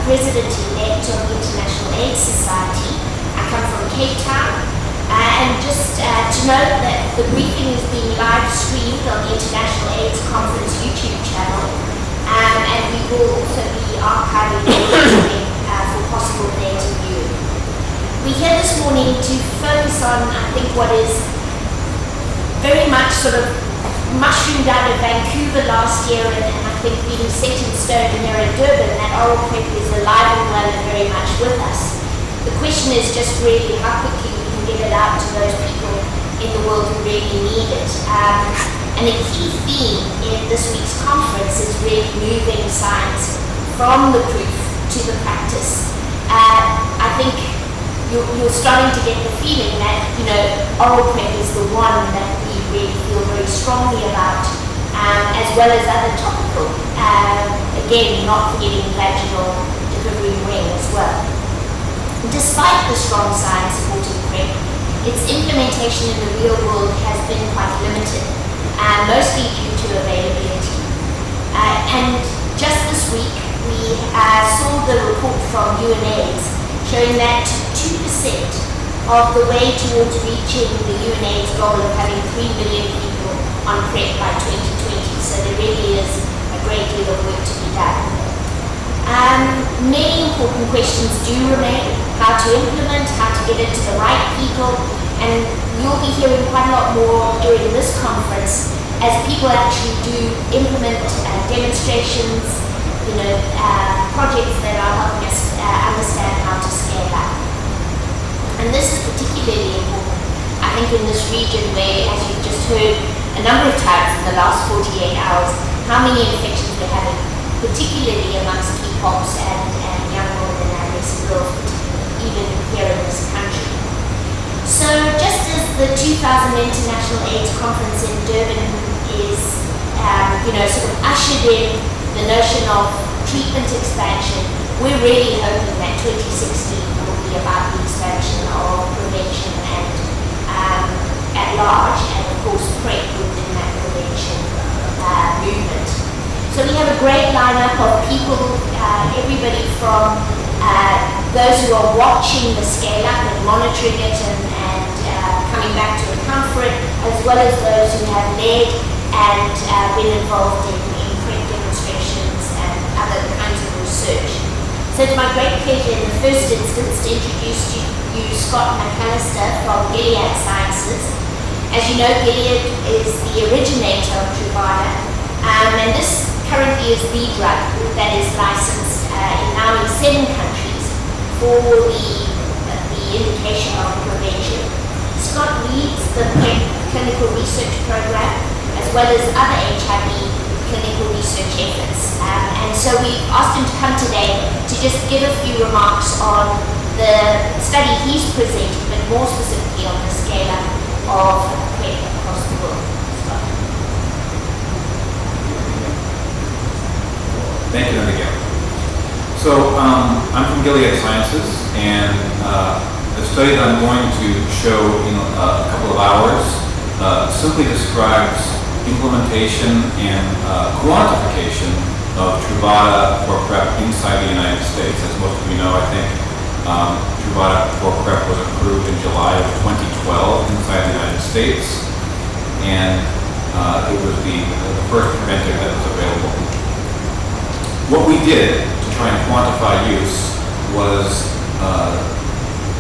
President-elect of the International AIDS Society. I come from Cape Town. And just to note that the briefing is being live streamed on the International AIDS Conference YouTube channel. And we will also be archiving the briefing for possible later viewing. We're here this morning to focus on, I think, what is very much sort of mushroomed out of Vancouver last year and I think being set in stone here in Durban, that oral PrEP is alive and well and very much with us. The question is just really how quickly we can get it out to those people in the world who really need it. And a key theme in this week's conference is really moving science from the proof to the practice. I think you're starting to get the feeling that, oral PrEP is the one that we really feel very strongly about, as well as other topical. Again, not forgetting vaginal delivery ring as well. Despite the strong science supporting PrEP, its implementation in the real world has been quite limited, mostly due to availability. And just this week, we saw the report from UNAIDS showing that 2% of the way towards reaching the UNAIDS goal of having 3 million people on PrEP by 2020. So there really is a great deal of work to be done. Many important questions do remain: how to implement, how to get it to the right people, and you'll be hearing quite a lot more during this conference as people actually do implement demonstrations, projects that are helping us understand how to scale up. And this is particularly important, I think, in this region where, as you've just heard a number of times in the last 48 hours, how many infections we're having, particularly amongst key pops and young women and adolescent girls, even here in this country. So just as the 2000 International AIDS Conference in Durban is, sort of ushered in the notion of treatment expansion, we're really hoping that 2016 will be about the expansion of prevention and at large, and of course PrEP within that prevention movement. So we have a great lineup of people, everybody from those who are watching the scale up and monitoring it and coming back to account for it, as well as those who have led and been involved in PrEP demonstrations and other kinds of research. So it's my great pleasure in the first instance to introduce to you Scott McAllister from Gilead Sciences. As you know, Gilead is the originator of Truvada, and this currently is the drug that is licensed now in 7 countries for the indication of prevention. Scott leads the PrEP clinical research program as well as other HIV clinical research efforts. And so we asked him to come today to just give a few remarks on the study he's presented, but more specifically on the scale-up of PrEP across the world. Thank you, Abigail. So I'm from Gilead Sciences, and the study that I'm going to show in a couple of hours simply describes implementation and quantification of Truvada for PrEP inside the United States. As most of you know, I think Truvada for PrEP was approved in July of 2012 inside the United States, and it was the first preventive that was available. What we did to try and quantify use was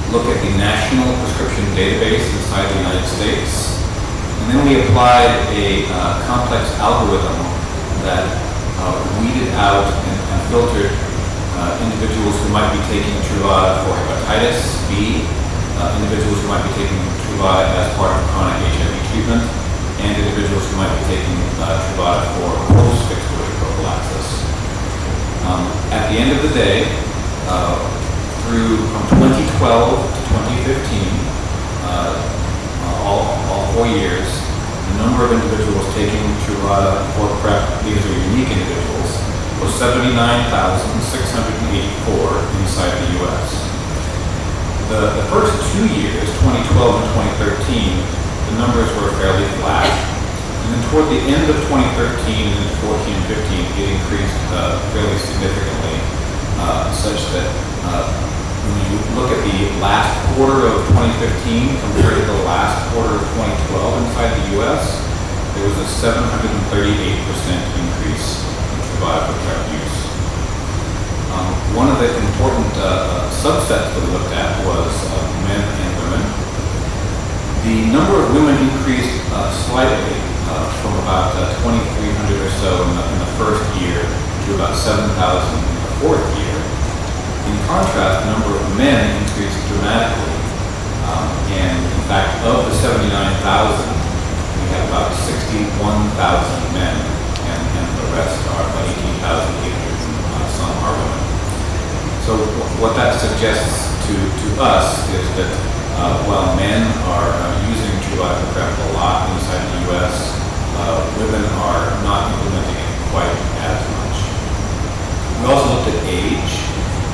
look at the national prescription database inside the United States, and then we applied a complex algorithm that weeded out and filtered individuals who might be taking Truvada for hepatitis B, individuals who might be taking Truvada as part of chronic HIV treatment, and individuals who might be taking Truvada for post-fixed prophylaxis. At the end of the day, from 2012 to 2015, all 4 years, the number of individuals taking Truvada for PrEP, these are unique individuals, was 79,684 inside the U.S. The first 2 years, 2012 and 2013, the numbers were fairly flat. And then toward the end of 2013 and 14 and 15, it increased fairly significantly, such that when you look at the last quarter of 2015 compared to the last quarter of 2012 inside the U.S., there was a 738% increase in Truvada for PrEP use. One of the important subsets that we looked at was men and women. The number of women increased slightly from about 2,300 or so in the first year to about 7,000 in the fourth year. In contrast, the number of men increased dramatically. And in fact, of the 79,000, we have about 61,000 men, and the rest are about 18,800, some are women. So what that suggests to us is that while men are using Truvada for PrEP a lot inside the U.S., women are not implementing it quite as much. We also looked at age.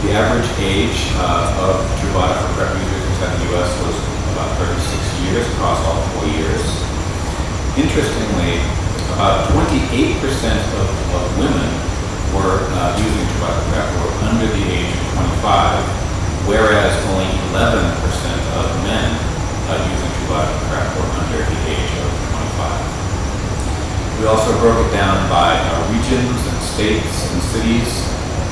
The average age of Truvada for PrEP users inside the U.S. was about 36 years across all 4 years. Interestingly, about 28% of women were using Truvada for PrEP were under the age of 25, whereas only 11% of men using Truvada for PrEP were under the age of 25. We also broke it down by regions and states and cities,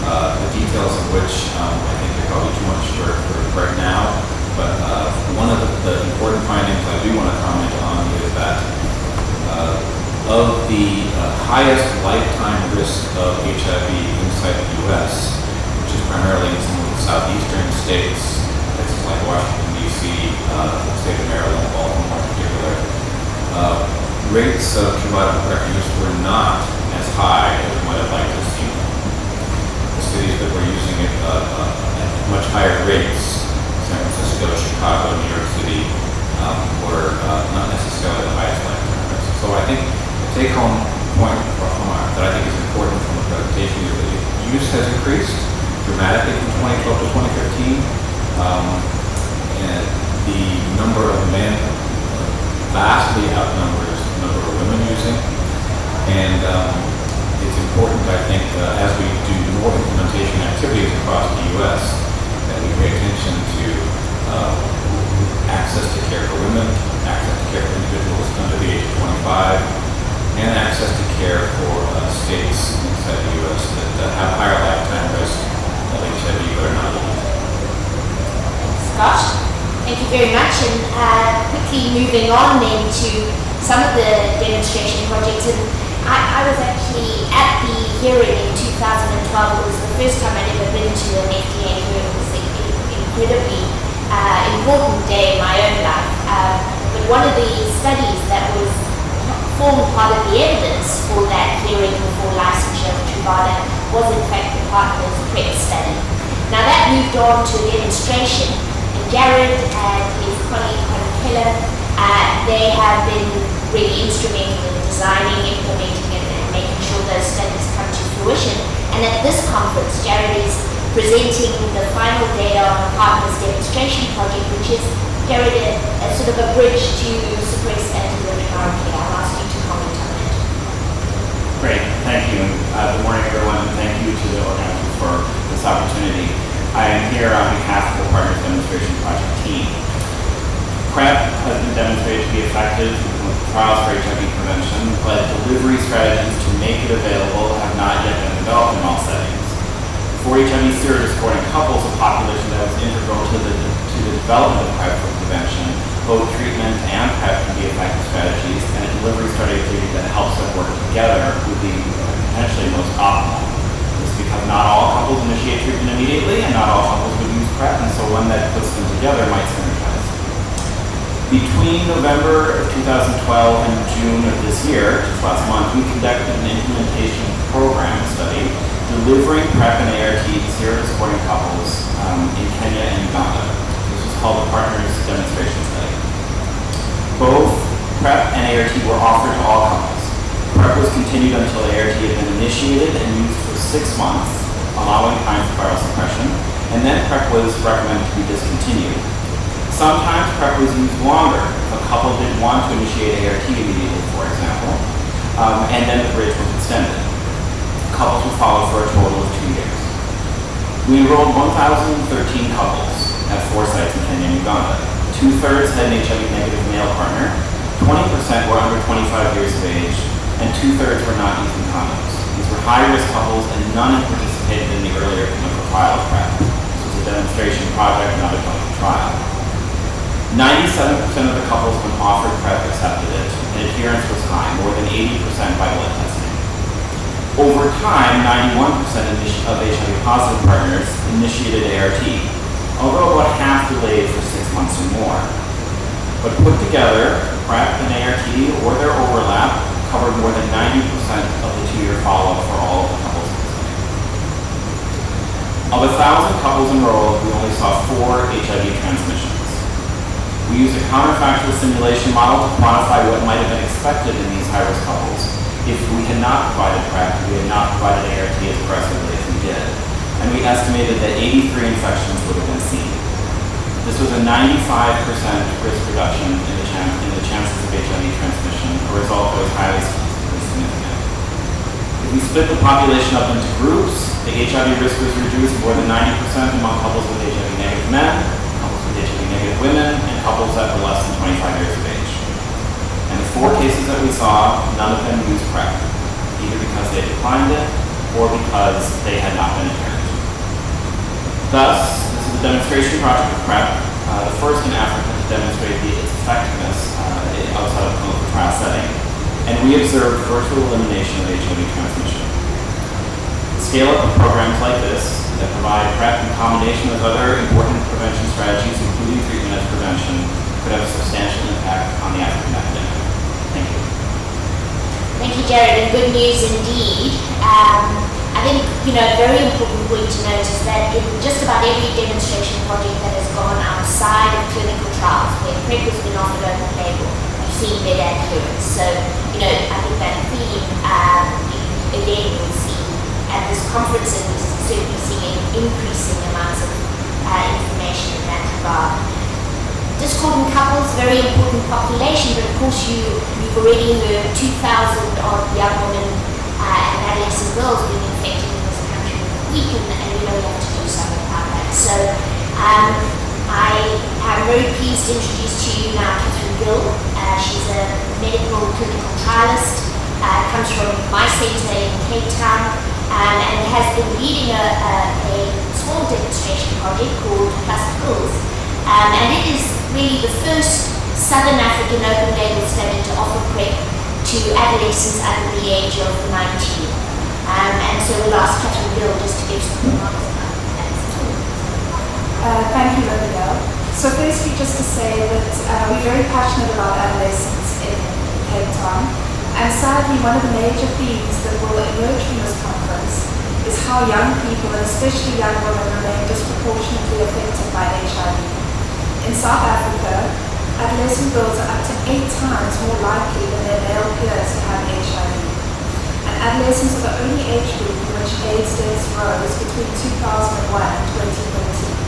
the details of which I think are probably too much for right now. But one of the important findings I do want to comment on is that of the highest lifetime risk of HIV inside the U.S., which is primarily in some of the southeastern states, places like Washington, D.C., the state of Maryland, Baltimore in particular, rates of Truvada for PrEP use were not as high as we might have liked to have seen. The cities that were using it at much higher rates, San Francisco, Chicago, New York City, were not necessarily the highest lifetime risk. So I think the take-home point that I think is important from the presentation is that use has increased dramatically from 2012 to 2015. And the number of men vastly outnumbers the number of women using. And it's important, I think, as we do more implementation activities across the U.S., that we pay attention to access to care for women, access to care for individuals under the age of 25, and access to care for states inside the U.S. that have higher lifetime risk of HIV but are not using. Scott, thank you very much. And quickly moving on then to some of the demonstration projects. And I was actually at the hearing in 2012. It was the first time I'd ever been to an FDA hearing. It was an incredibly important day in my own life. But one of the studies that was formed part of the evidence for that hearing before licensure of Truvada was in fact the partner's PrEP study. Now that moved on to a demonstration, and Jared and his colleague Connie Keller, they have been really instrumental in designing, implementing, and making sure those studies come to fruition. And at this conference, Jared is presenting the final data on the partner's demonstration project, which is, Jared, a sort of a bridge to suppress antiretroviral care. I'll ask you to comment on that. Great, thank you. Good morning, everyone, and thank you to the organizers for this opportunity. I am here on behalf of the Partners Demonstration Project team. PrEP has been demonstrated to be effective in clinical trials for HIV prevention, but delivery strategies to make it available have not yet been developed in all settings. For HIV serodiscordant couples, a population that was integral to the development of PrEP for prevention, both treatment and PrEP can be effective strategies, and a delivery strategy that helps them work together would be potentially most optimal. This is because not all couples initiate treatment immediately, and not all couples would use PrEP, and so one that puts them together might synergize. Between November of 2012 and June of this year, just last month, we conducted an implementation program study delivering PrEP and ART to serodiscordant couples in Kenya and Uganda. This was called the Partners Demonstration Study. Both PrEP and ART were offered to all couples. PrEP was continued until ART had been initiated and used for 6 months, allowing time for viral suppression, and then PrEP was recommended to be discontinued. Sometimes PrEP was used longer if a couple didn't want to initiate ART immediately, for example, and then the bridge was extended. Couples would follow for a total of 2 years. We enrolled 1,013 couples at 4 sites in Kenya and Uganda. 2/3 had an HIV-negative male partner, 20% were under 25 years of age, and 2/3 were not using condoms. These were high-risk couples, and none had participated in the earlier clinical trial of PrEP. This was a demonstration project, not a clinical trial. 97% of the couples when offered PrEP accepted it, and adherence was high, more than 80% by blood testing. Over time, 91% of HIV-positive partners initiated ART, although about half delayed for 6 months or more. But put together, PrEP and ART, or their overlap, covered more than 90% of the 2-year follow-up for all of the couples in the study. Of 1,000 couples enrolled, we only saw 4 HIV transmissions. We used a counterfactual simulation model to quantify what might have been expected in these high-risk couples if we had not provided PrEP, we had not provided ART as aggressively as we did. And we estimated that 83 infections would have been seen. This was a 95% risk reduction in the chances of HIV transmission, a result that was highly statistically significant. If we split the population up into groups, the HIV risk was reduced more than 90% among couples with HIV-negative men, couples with HIV-negative women, and couples that were less than 25 years of age. And the 4 cases that we saw, none of them used PrEP, either because they declined it or because they had not been adherent. Thus, this is a demonstration project of PrEP, the first in Africa to demonstrate its effectiveness outside of a clinical trial setting, and we observed virtual elimination of HIV transmission. Scale-up of programs like this that provide PrEP in combination with other important prevention strategies, including treatment as prevention, could have a substantial impact on the African epidemic. Thank you. Thank you, Jared, and good news indeed. I think, a very important point to note is that in just about every demonstration project that has gone outside of clinical trials, where PrEP has been offered open label, we've seen better adherence. So, I think that theme, again, we'll see at this conference, and we're certainly seeing increasing amounts of information in that regard. Discordant couples, very important population, but of course you've already heard 2,000 of young women and adolescent girls being infected in this country in a week, and we know we have to do something about that. So I am very pleased to introduce to you now Catherine Gill. She's a medical clinical trialist, comes from my centre in Cape Town, and has been leading a small demonstration project called Plus Pills. And it is really the first Southern African open label study to offer PrEP to adolescents under the age of 19. And so we'll ask Catherine Gill just to give some remarks about that. Thank you, Abigail. So firstly, just to say that we're very passionate about adolescents in Cape Town. And sadly, one of the major themes that will emerge from this conference is how young people, and especially young women, remain disproportionately affected by HIV. In South Africa, adolescent girls are up to 8 times more likely than their male peers to have HIV. And adolescents are the only age group in which AIDS deaths rose between 2001 and 2020.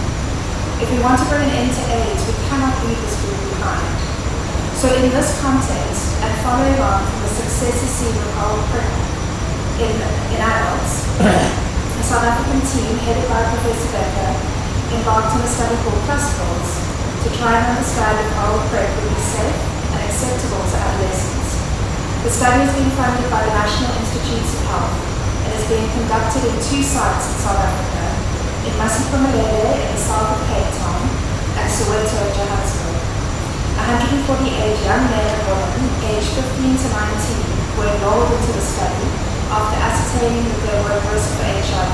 If we want to bring an end to AIDS, we cannot leave this group behind. So in this context, and following on from the successes seen with oral PrEP in adults, a South African team headed by Professor Becker embarked on a study called Plus Pills to try and understand if oral PrEP would be safe and acceptable to adolescents. The study is being funded by the National Institutes of Health and is being conducted in 2 sites in South Africa, in Masipumalele in the south of Cape Town and Soweto, Johannesburg. 148 young men and women aged 15 to 19 were enrolled into the study after ascertaining that they were at risk for HIV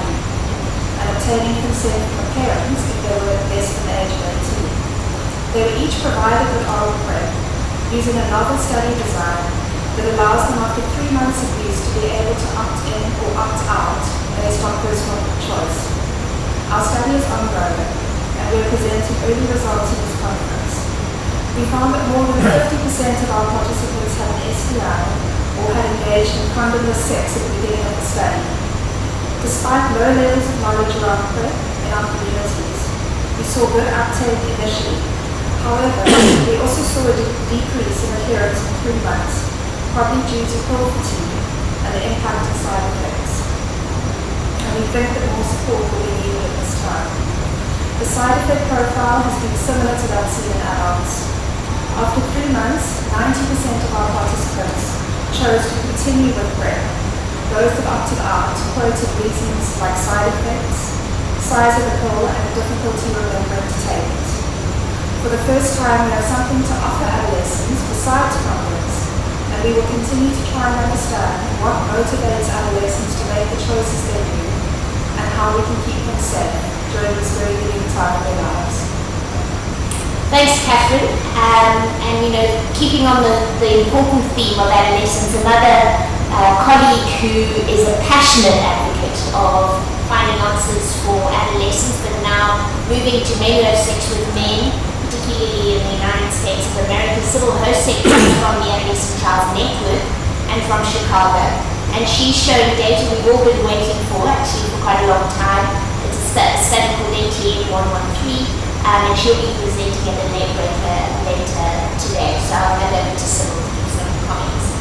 and obtaining consent from parents if they were less than the age of 18. They were each provided with oral PrEP using a novel study design that allows them after 3 months of use to be able to opt in or opt out based on personal choice. Our study is ongoing and we are presenting early results in this conference. We found that more than 50% of our participants had an STI or had engaged in condomless sex at the beginning of the study. Despite low levels of knowledge around PrEP in our communities, we saw good uptake initially. However, we also saw a decrease in adherence in 3 months, probably due to pill fatigue and the impact of side effects. And we think that more support will be needed at this effect profile has been similar to that seen in adults. After 3 months, 90% of our participants chose to continue with PrEP. Those that opted out quoted reasons like side effects, size of the pill, and difficulty remembering to take it. For the first time, we have something to offer adolescents besides problems, and we will continue to try and understand what motivates adolescents to make the choices they do, and how we can keep them safe during this very unique time of their lives. Thanks, Catherine. Keeping on the important theme of adolescence, another colleague who is a passionate advocate of finding answers for adolescents, but now moving to men who have sex with men, particularly in the United States of America, Sybil Hosek from the Adolescent Trials Network and from Chicago. And she's showing data we've all been waiting for, actually, for quite a long time. It's a study called ATM-113, and she'll be presenting at the late breaker later today. So I'll hand over to Sybil to give some comments.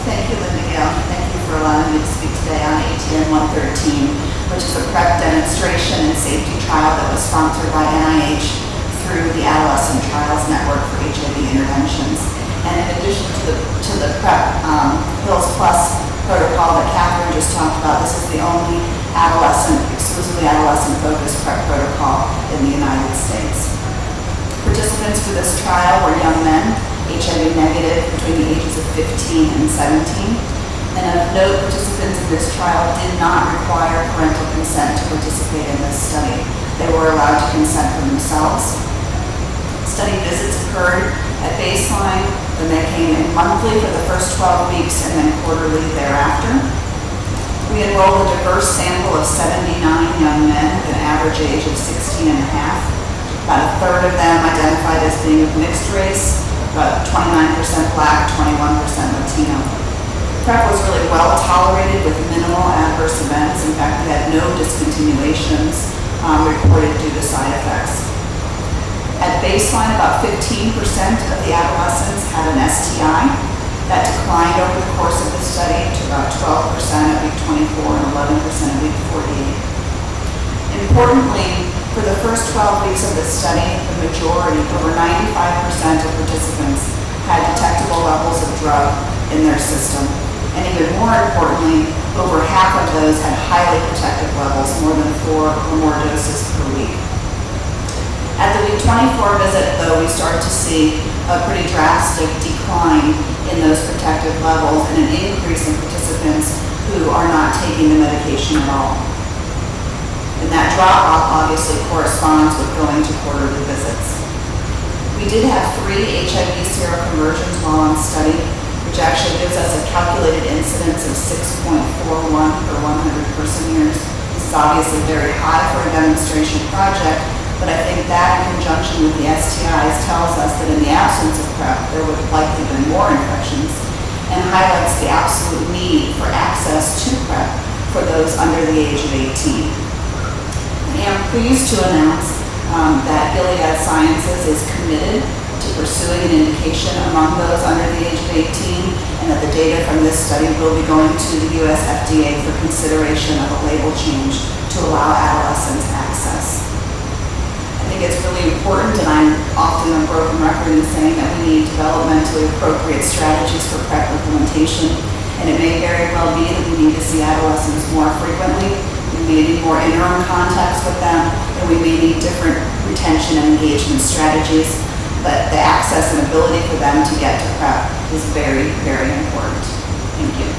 Thank you, Linda Gale. Thank you for allowing me to speak today on ATM-113, which is a PrEP demonstration and safety trial that was sponsored by NIH through the Adolescent Trials Network for HIV Interventions. And in addition to the PrEP Pills Plus protocol that Catherine just talked about, this is the only exclusively adolescent-focused PrEP protocol in the United States. Participants for this trial were young men, HIV negative, between the ages of 15 and 17. And of note, participants in this trial did not require parental consent to participate in this study. They were allowed to consent for themselves. Study visits occurred at baseline, then they came in monthly for the first 12 weeks and then quarterly thereafter. We enrolled a diverse sample of 79 young men with an average age of 16 and a half. About a third of them identified as being of mixed race, about 29% Black, 21% Latino. PrEP was really well tolerated with minimal adverse events. In fact, we had no discontinuations reported due to side effects. At baseline, about 15% of the adolescents had an STI. That declined over the course of the study to about 12% at week 24 and 11% at week 48. Importantly, for the first 12 weeks of the study, the majority, over 95% of participants, had detectable levels of drug in their system. And even more importantly, over half of those had highly protective levels, more than 4 or more doses per week. At the week 24 visit, though, we started to see a pretty drastic decline in those protective levels and an increase in participants who are not taking the medication at all. And that drop-off obviously corresponds with going to quarterly visits. We did have 3 HIV seroconversions while on study, which actually gives us a calculated incidence of 6.41 per 100 person years. This is obviously very high for a demonstration project, but I think that in conjunction with the STIs tells us that in the absence of PrEP, there would have likely been more infections and highlights the absolute need for access to PrEP for those under the age of 18. I am pleased to announce that Gilead Sciences is committed to pursuing an indication among those under the age of 18, and that the data from this study will be going to the US FDA for consideration of a label change to allow adolescents access. I think it's really important, and I'm often a broken record in saying that we need developmentally appropriate strategies for PrEP implementation, and it may very well be that we need to see adolescents more frequently. We may need more interim contacts with them, and we may need different retention and engagement strategies, but the access and ability for them to get to PrEP is very, very important. Thank you.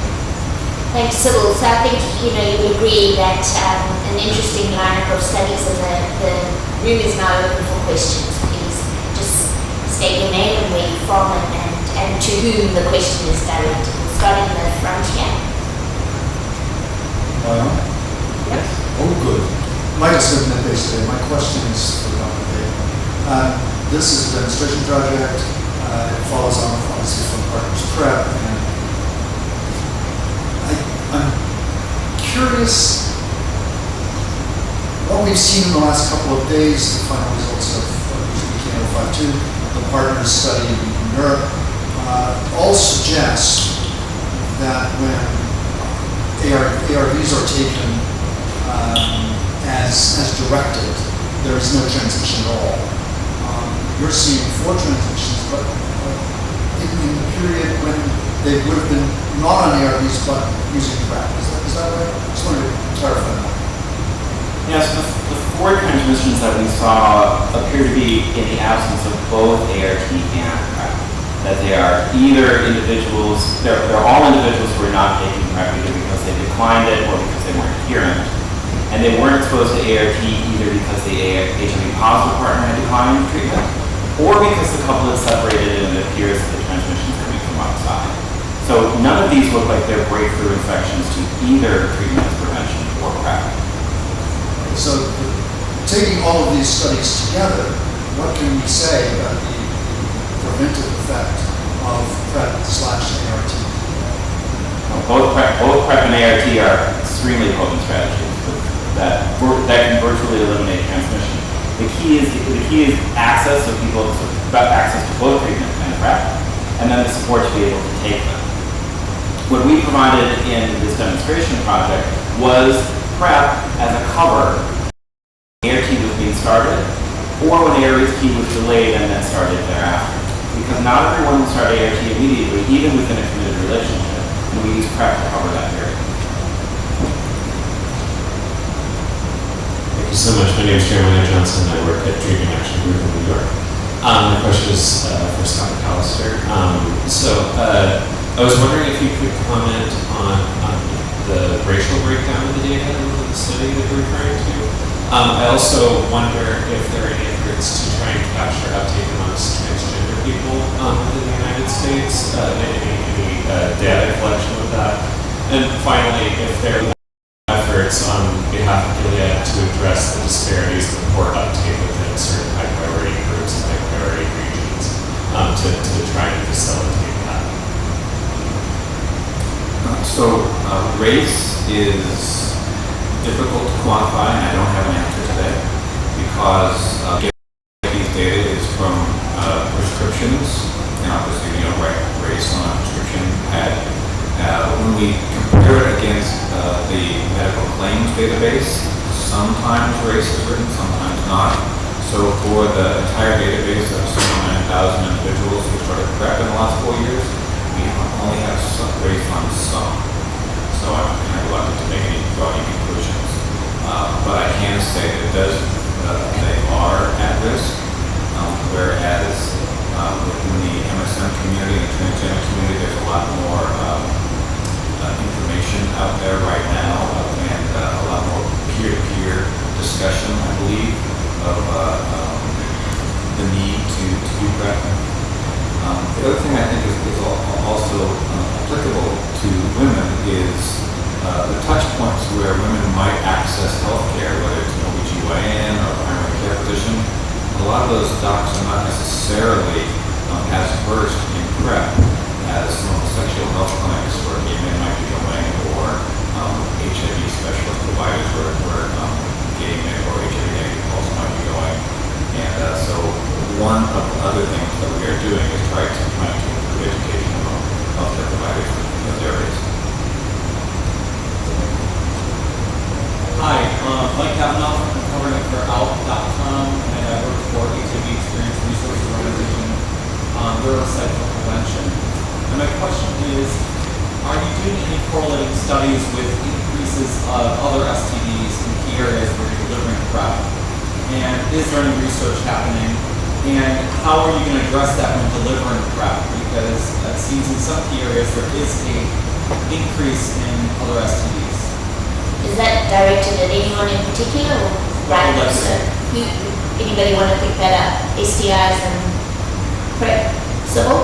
Thanks, Sybil. So I think you would agree that an interesting lineup of studies, and the room is now open for questions. Please just state your name and where you're from and to whom the question is directed. We'll start in the front here. Yes. Oh, good. Mike is looking at this today. My question is for Dr. Bailey. This is a demonstration project. It follows on, obviously, from Partners PrEP. And I'm curious what we've seen in the last couple of days, the final results of BK052, the Partners study in Europe, all suggest that when ARVs are taken as directed, there is no transition at all. You're seeing 4 transitions, but in the period when they would have been not on ARVs but using PrEP. Is that right? I just wanted to clarify that. Yes, the 4 transmissions that we saw appear to be in the absence of both ART and PrEP. That they are either individuals, they're all individuals who are not taking PrEP either because they declined it or because they weren't adherent. And they weren't exposed to ART either because the HIV positive partner had declined treatment or because the couple had separated and it appears that the transmission is coming from outside. So none of these look like they're breakthrough infections to either treatment as prevention or PrEP. So taking all of these studies together, what can we say about the preventive effect of PrEP/ART? Both PrEP and ART are extremely potent strategies that can virtually eliminate transmission. The key is access, so people have access to both treatment and PrEP, and then the support to be able to take them. What we provided in this demonstration project was PrEP as a cover when ART was being started, or when ART was delayed and then started thereafter. Because not everyone will start ART immediately, even within a committed relationship, and we use PrEP to cover that period. Thank you so much. My name is Jeremiah Johnson. I work at Treatment Action Group in New York. My question is for Scott McAllister. I was wondering if you could comment on the racial breakdown of the data in the study that you're referring to. I also wonder if there are any efforts to try and capture uptake amongst transgender people within the United States, any data collection of that. And finally, if there are efforts on behalf of Gilead to address the disparities in poor uptake within certain high priority groups and high priority regions to try and facilitate that. Race is difficult to quantify, and I don't have an answer today because these data is from prescriptions, and obviously race on a prescription pad. When we compare it against the medical claims database, sometimes race is written, sometimes not. So for the entire database of 79,000 individuals who started PrEP in the last 4 years, we only have race on some. So I'm kind of reluctant to make any broad conclusions. But I can say that it does, they are at risk, whereas within the MSM community and the transgender community, there's a lot more information out there right now and a lot more peer-to-peer discussion, I believe, of the need to do PrEP. The other thing I think is also applicable to women is the touch points where women might access health care, whether it's an OBGYN or a primary care physician. A lot of those docs are not necessarily as versed in PrEP as some of the sexual health clinics where gay men might be going, or HIV specialist providers where gay men or HIV negative also might be going. And so one of the other things that we are doing is try to improve education among healthcare providers in those areas. Hi, Mike Kavanaugh. I'm covering it for ALP.com, and I work for HIV Experience Resource Organization. They're a site for prevention. And my question is, are you doing any correlating studies with increases of other STDs in key areas where you're delivering PrEP? And is there any research happening? And how are you going to address that when delivering PrEP? Because it seems in some key areas there is an increase in other STDs. Is that directed at anyone in particular, or random? So anybody want to pick that up? STIs and PrEP? Sybil?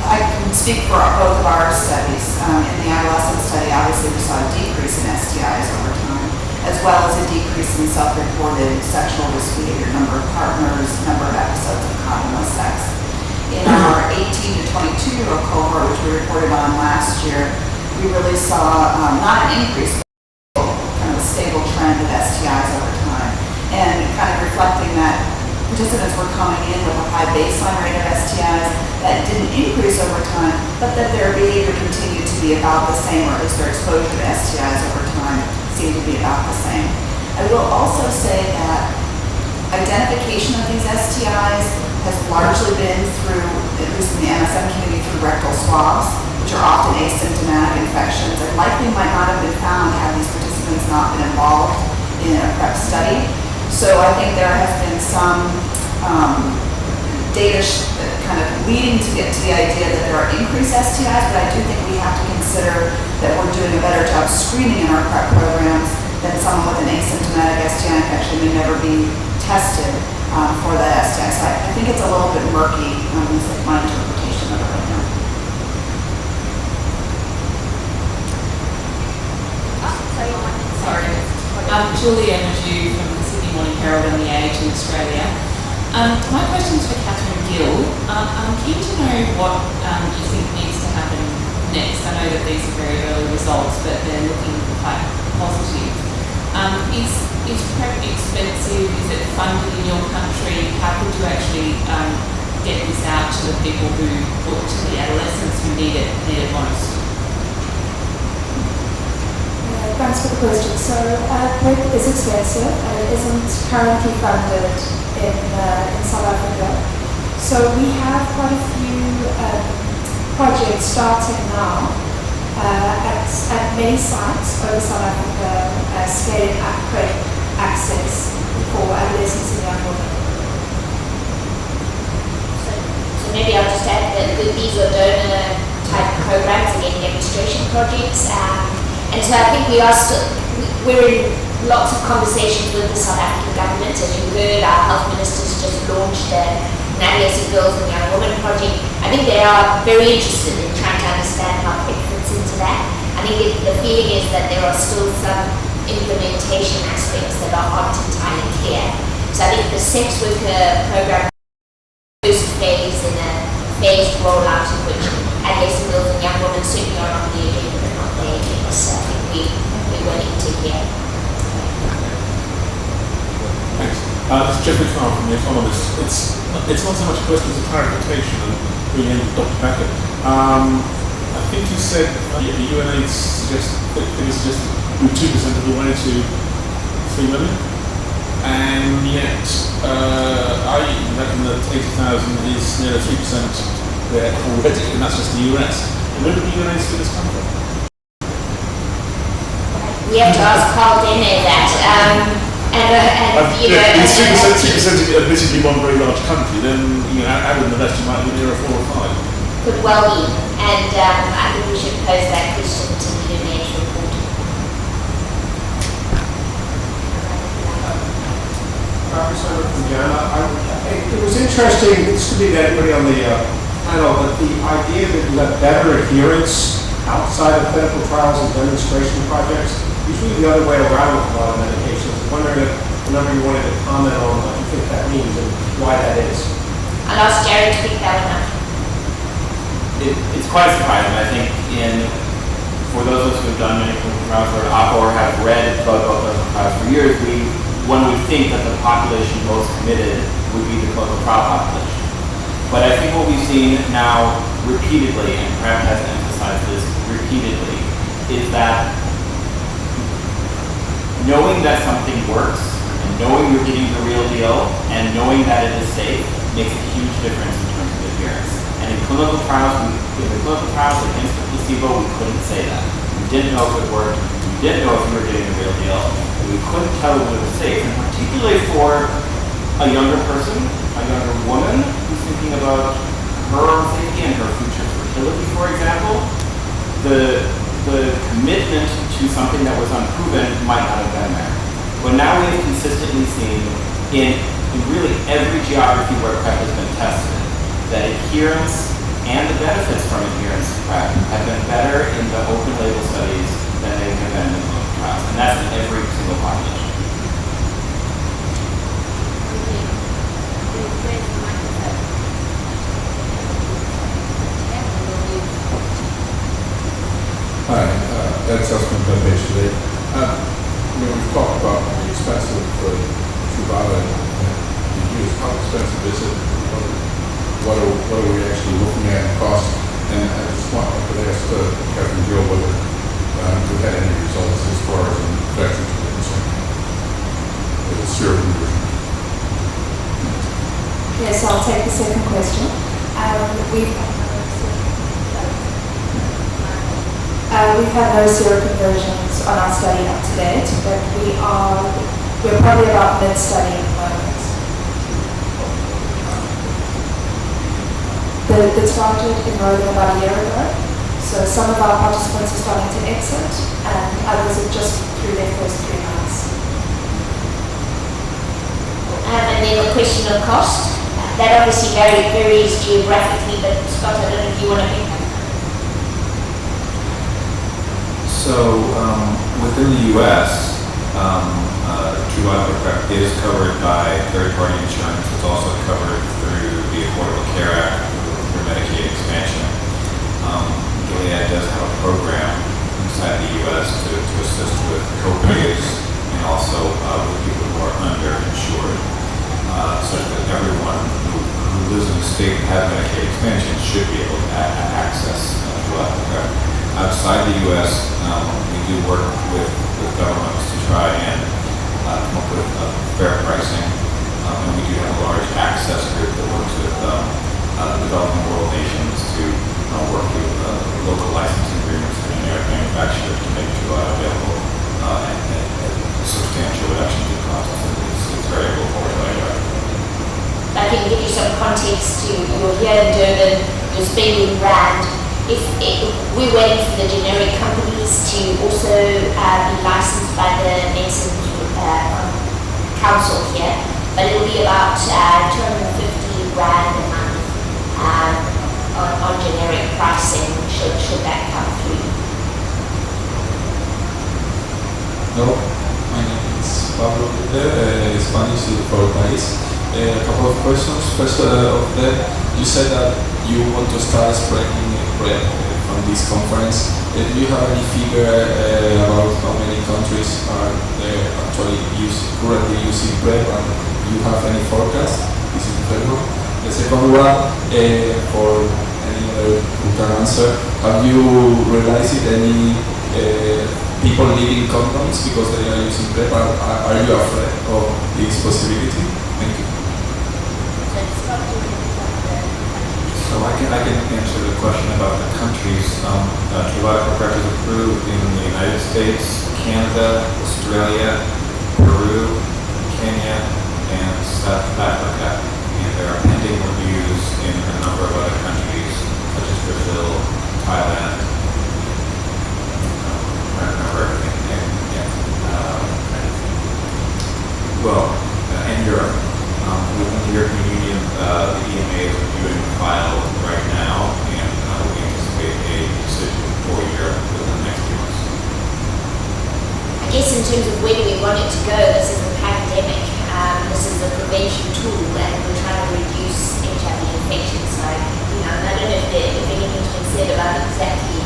I can speak for both of our studies. In the adolescent study, obviously we saw a decrease in STIs over time, as well as a decrease in self-reported sexual risk behavior, number of partners, number of episodes of condomless sex. In our 18 to 22-year-old cohort, which we reported on last year, we really saw not an increase, but kind of a stable trend of STIs over time. And kind of reflecting that participants were coming in with a high baseline rate of STIs that didn't increase over time, but that their behavior continued to be about the same, or at least their exposure to STIs over time seemed to be about the same. I will also say that identification of these STIs has largely been through, at least in the MSM community, through rectal swabs, which are often asymptomatic infections and likely might not have been found had these participants not been involved in a PrEP study. So I think there has been some data kind of leading to get to the idea that there are increased STIs, but I do think we have to consider that we're doing a better job screening in our PrEP programs than someone with an asymptomatic STI infection may never be tested for that STI. So I think it's a little bit murky, at least like my interpretation of it right now. Sorry. Julia Maju from the Sydney Morning Herald and The Age in Australia. My question is for Catherine Gill. I'm keen to know what you think needs to happen next. I know that these are very early results, but they're looking quite positive. Is PrEP expensive? Is it funded in your country? How could you actually get this out to the people who, or to the adolescents who need it most? Thanks for the question. So PrEP is expensive and it isn't currently funded in South Africa. So we have quite a few projects starting now at many sites over South Africa, scaling up PrEP access for adolescents and young women. So maybe I'll just add that these are donor type programs, again demonstration projects. And so I think we're in lots of conversations with the South African government. As you heard, our health ministers just launched an Adolescent Girls and Young Women project. I think they are very interested in trying to understand how PrEP fits into that. I think the feeling is that there are still some implementation aspects that aren't entirely clear. So I think the sex worker program first phase in a phased rollout in which adolescent girls and young women certainly are on the agenda but not there yet. So I think we're willing to hear. Thanks. This is Jeffrey Carr from The Economist. It's not so much a question as a clarification and really aimed at Dr. Beckett. I think you said UNAIDS suggested 2% of the way to 3 million, and yet I reckon that 80,000 is nearly 3% there already, and that's just the US. Where did the UNAIDS figures come from? We have to ask Carl Dene that. It's 3% admittedly one very large country, then out of the rest you might be near a 4 or 5. Could well be, and I think we should pose that question to the UNAIDS report. It was interesting, this could be to anybody on the panel, but the idea that you have better adherence outside of clinical trials and demonstration projects, usually the other way around with a lot of medications. I'm wondering if the number you wanted to comment on what you think that means and why that is. I'll ask Jared to pick that one up. It's quite surprising. I think for those of us who have done many clinical trials or have read about clinical trials for years, one would think that the population most committed would be the clinical trial population. But I think what we've seen now repeatedly, and PrEP has emphasized this repeatedly, is that knowing that something works, and knowing you're getting the real deal, and knowing that it is safe, makes a huge difference in terms of adherence. And in clinical trials, against the placebo, we couldn't say that. We didn't know if it worked. We didn't know if we were getting the real deal. We couldn't tell if it was safe. And particularly for a younger person, a younger woman who's thinking about her own safety and her future fertility, for example, the commitment to something that was unproven might not have been there. But now we have consistently seen in really every geography where PrEP has been tested that adherence and the benefits from adherence to PrEP have been better in the open label studies than they have been in the clinical trials. And that's in every single population. Hi, Ed Sussman from Page Today. We've talked about the expensive Truvada to use. How expensive is it? What are we actually looking at in cost? And I just want to ask Catherine Gill whether we've had any results as far as infections are concerned. seroconversion? Yes, I'll take the second question. We've had no seroconversions on our study up to date, but we're probably about mid-study at the moment. The started enrolling about a year ago, so some of our participants are starting to exit, and others are just through their first 3 months. And then the question of cost. That obviously varies geographically, but Scott, I don't know if you want to pick up. So within the U.S., Truvada PrEP is covered by third-party insurance. It's also covered through the Affordable Care Act through Medicaid expansion. Gilead does have a program inside the U.S. to assist with co-pays and also with people who are underinsured, such that everyone who lives in the state that has Medicaid expansion should be able to access Truvada PrEP. Outside the U.S., we do work with governments to try and come up with fair pricing, and we do have a large access group that works with developing world nations to work with local licensing agreements and generic manufacturers to make Truvada available at substantial reductions in costs. It's very able for it. I can give you some context to you're here in Durban, you're spending rand. We're waiting for the generic companies to also be licensed by the Medicine Council here, but it will be about 250 rand a month on generic pricing should that come through. Hello, my name is Pablo Peter, Spanish for País. A couple of questions. First of them, you said that you want to start spreading PrEP from this conference. Do you have any figure about how many countries are actually currently using PrEP, and do you have any forecast? This is the first one. The second one, for any other who can answer, have you realized any people needing condoms because they are using PrEP? Are you afraid of this possibility? Thank you. So I can answer the question about the countries. Truvada PrEP is approved in the United States, Canada, Australia, Peru, Kenya, and South Africa. And there are pending reviews in a number of other countries, such as Brazil, Thailand. I don't remember everything. In Europe. Within the European Union, the EMA is reviewing the file right now, and we anticipate a decision for Europe within the next 2 months. I guess in terms of where do we want it to go, this is a pandemic. This is a prevention tool, and we're trying to reduce HIV infection. So, I don't know if anything's been said about exactly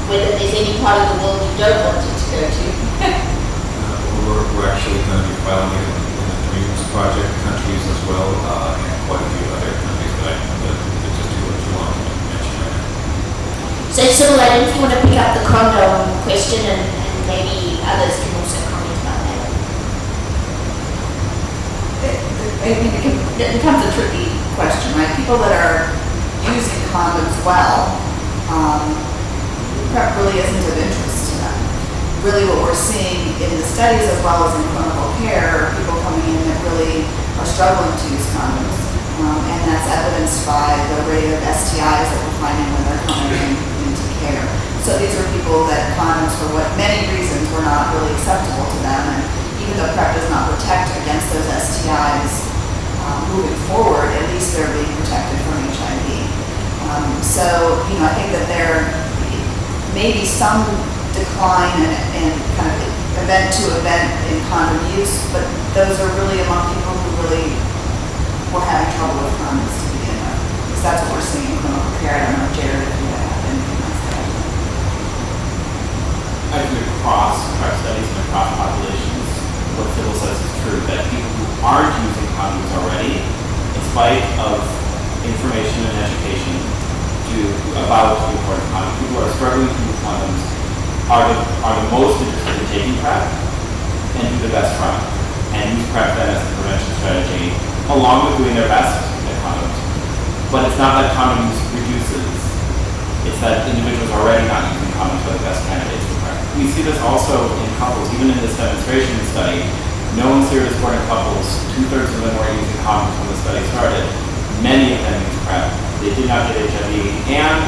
whether there's any part of the world you don't want it to go to. We're actually going to be filing it in the Dreams Project countries as well, and quite a few other countries that it's just too long to mention right now. So, Sybil, I don't know if you want to pick up the condom question, and maybe others can also comment about that. It becomes a tricky question, right? People that are using condoms well, PrEP really isn't of interest to them. Really what we're seeing in the studies as well as in clinical care are people coming in that really are struggling to use condoms. And that's evidenced by the rate of STIs that we're finding when they're coming into care. So these are people that condoms, for what many reasons, were not really acceptable to them. And even though PrEP does not protect against those STIs moving forward, at least they're being protected from HIV. I think that there may be some decline in kind of event to event in condom use, but those are really among people who really were having trouble with condoms to begin with. Because that's what we're seeing in clinical care. I don't know, Jared, if you have anything else to add. I think across PrEP studies and across populations, what Sybil says is true, that people who aren't using condoms already, in spite of information and education about the importance of condoms, people who are struggling to use condoms are the most interested in taking PrEP and do the best from it, and use PrEP then as strategy, along with doing their best at condoms. But it's not that condoms reduces, it's that individuals already not using condoms are the best candidates for PrEP. We see this also in couples, even in this demonstration study. Known serious born couples, 2/3 of them were using condoms when the study started. Many of them used PrEP. They did not get HIV, and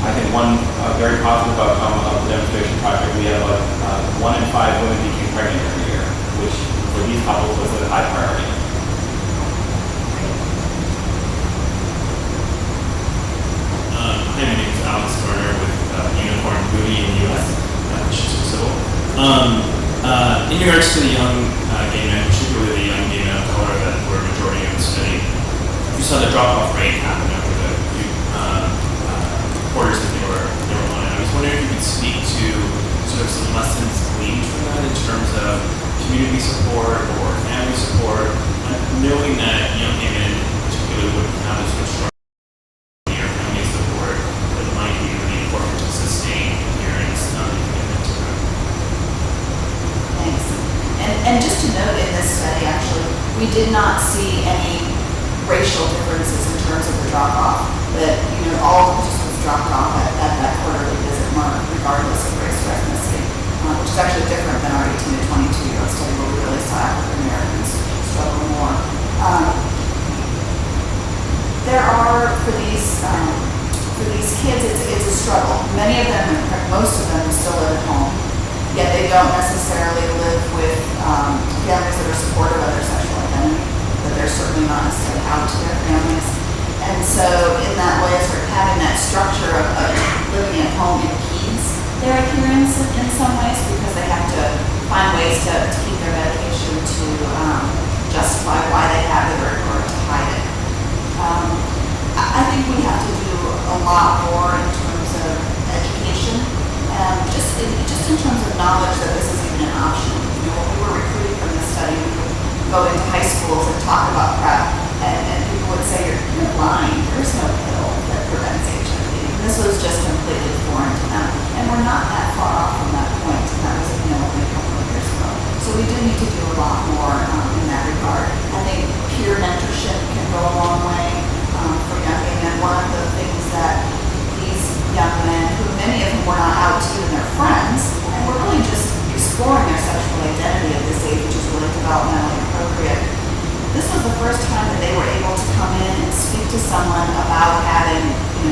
I think one very positive outcome of the demonstration project, we had about 1 in 5 women became pregnant every year, which for these couples was a high priority. Hi, my name is Alex Garner with Unicorn Movie in the U.S., which is civil. In regards to the young gay men, particularly the young gay men of color that were a majority of the study, you saw the drop-off rate happen over the few quarters that they were on. And I was wondering if you could speak to sort of some lessons gleaned from that in terms of community support or family support, knowing that young gay men particularly wouldn't have as much strong or family support that might be really important to sustain adherence and commitment to that. Thanks. And just to note in this study, actually, we did not see any racial differences in terms of the drop-off. That, all the participants dropped off at that quarterly visit mark, regardless of race or ethnicity, which is actually different than our 18 to 22-year-old study where we really saw African Americans struggle more. There are, for these kids, it's a struggle. Many of them, in fact, most of them still live at home, yet they don't necessarily live with families that are supportive of their sexual identity, but they're certainly not necessarily out to their families. And so in that way, sort of having that structure of living at home impedes their adherence in some ways because they have to find ways to keep their medication to justify why they have it or to hide it. I think we have to do a lot more in terms of education, just in terms of knowledge that this is even an option. When we were recruiting from this study, we would go into high schools and talk about PrEP, and people would say, you're blind, there's no pill that prevents HIV. And this was just completely foreign to them. And we're not that far off from that point, and that was only a couple of years ago. So we do need to do a lot more in that regard. I think peer mentorship can go a long way for young gay men. One of the things that these young men, who many of them were not out to even their friends, and were really just exploring their sexual identity at this age, which is really developmentally appropriate. This was the first time that they were able to come in and speak to someone about having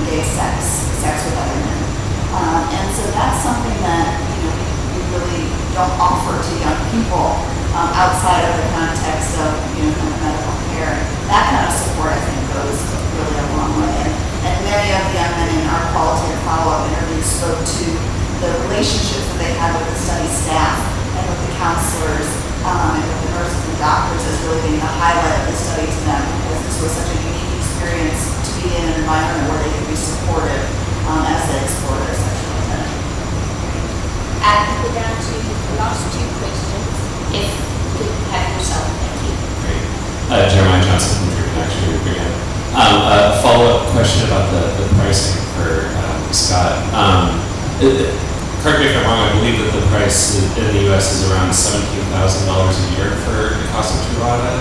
gay sex with other men. And so that's something that we really don't offer to young people outside of the context of kind of medical care. That kind of support, I think, goes really a long way. And many of the young men in our qualitative follow-up interviews spoke to the relationships that they had with the study staff and with the counselors and with the nurses and doctors as really being the highlight of the study to them, because this was such a unique experience to be in an environment where they could be supportive as they explore their sexual identity. And we're down to the last 2 questions. If you could have yourself, thank you. Great. Jeremiah Johnson from True Connection Group again. A follow-up question about the pricing for Scott. Correct me if I'm wrong, I believe that the price in the U.S. is around $17,000 a year for the cost of Truvada.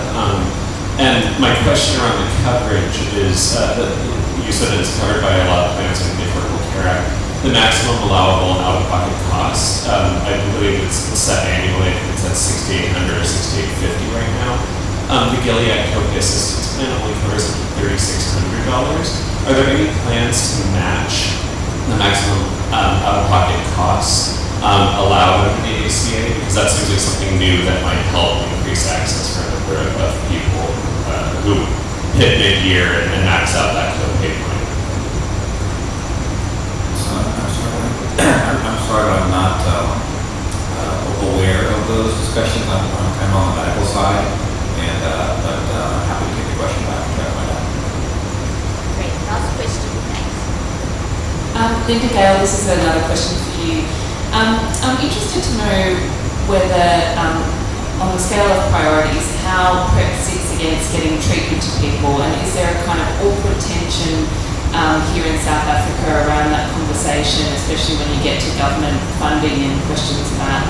And my question around the coverage is that you said it's covered by a lot of plans like the Affordable Care Act. The maximum allowable out-of-pocket cost, I believe it's set annually. I think it's at $6,800 or $6,850 right now. The Gilead Copay Assistance Plan only covers up to $3,600. Are there any plans to match the maximum out-of-pocket costs allowed under the ACA? Because that seems like something new that might help increase access for a number of people who hit mid-year and max out that copay point. I'm sorry, but I'm not aware of those discussions. I'm kind of on the medical side, but I'm happy to take the question back and try to find out. Great. Last question, thanks. Linda Gale, this is another question for you. I'm interested to know whether, on the scale of priorities, how PrEP sits against getting treatment to people, and is there a kind of awkward tension here in South Africa around that conversation, especially when you get to government funding and questions about,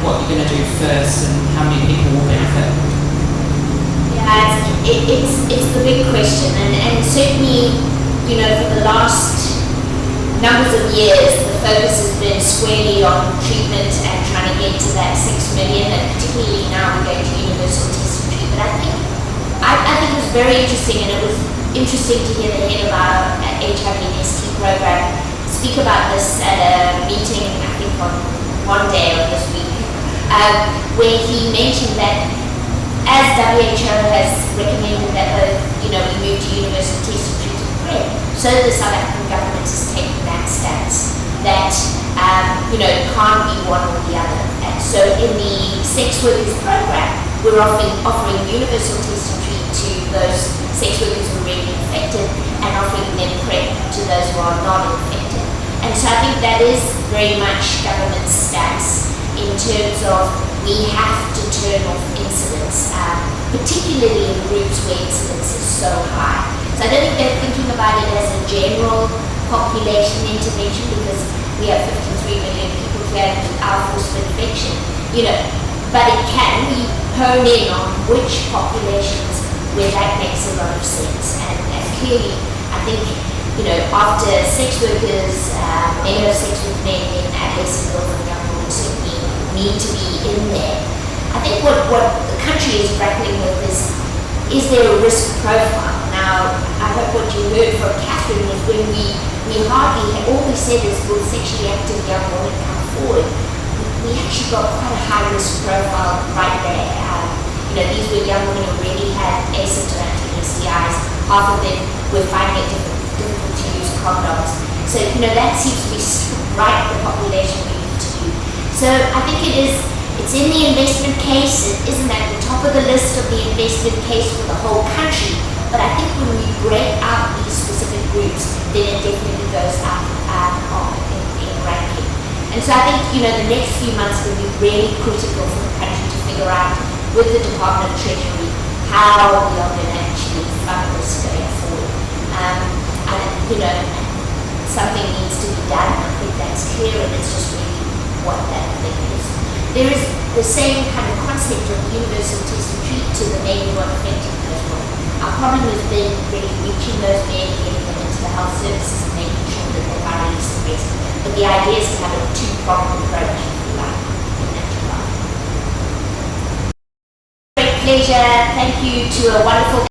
what you're going to do first and how many people will benefit? it's the big question, and certainly, you know, for the last numbers of years, the focus has been squarely on treatment and trying to get to that 6 million, and particularly now we're going to universal test and treatment. I think it was very interesting, and it was interesting to hear the head of our HIV and ST program speak about this at a meeting, I think on one day of this week, where he mentioned that as WHO has recommended that both, you know, we move to universal test and treat and PrEP, so the South African government has taken that stance that, you know, it can't be one or the other. And so in the sex workers program, we're offering universal test and treat to those sex workers who are already infected and offering them PrEP to those who are not infected. And so I think that is very much government stance in terms of we have to turn off incidence, particularly in groups where incidence is so high. So I don't think they're thinking about it as a general population intervention, because we have 53 million people here with our force of infection, you know, but it can, we hone in on which populations where that makes a lot of sense. And clearly, I think, you know, after sex workers, men who have sex with men in adolescent girls and young women certainly need to be in there. I think what the country is grappling with is there a risk profile? Now, I hope what you heard from Catherine was when we hardly, all we said is will sexually active young women come forward. We actually got quite a high risk profile right there. You know, these were young women who already had asymptomatic STIs. Half of them were finding it difficult to use condoms. So, you know, that seems to be right the population we need to do. So I think it's in the investment case. It isn't at the top of the list of the investment case for the whole country. But I think when we break out these specific groups, then it definitely goes up in ranking. And so I think, you know, the next few months will be really critical for the country to figure out with the Department of Treasury how we are going to actually fund this going forward. And, you know, something needs to be done. I think that's clear, and it's just really what that thing is. There is the same kind of concept of universal test and treat to the men who are affected as well. Our problem has been really reaching those men, getting them into the health services and making sure that they're thoroughly suppressed. But the idea is to have a two-pronged approach, if you like, in that regard. Great pleasure. Thank you to a wonderful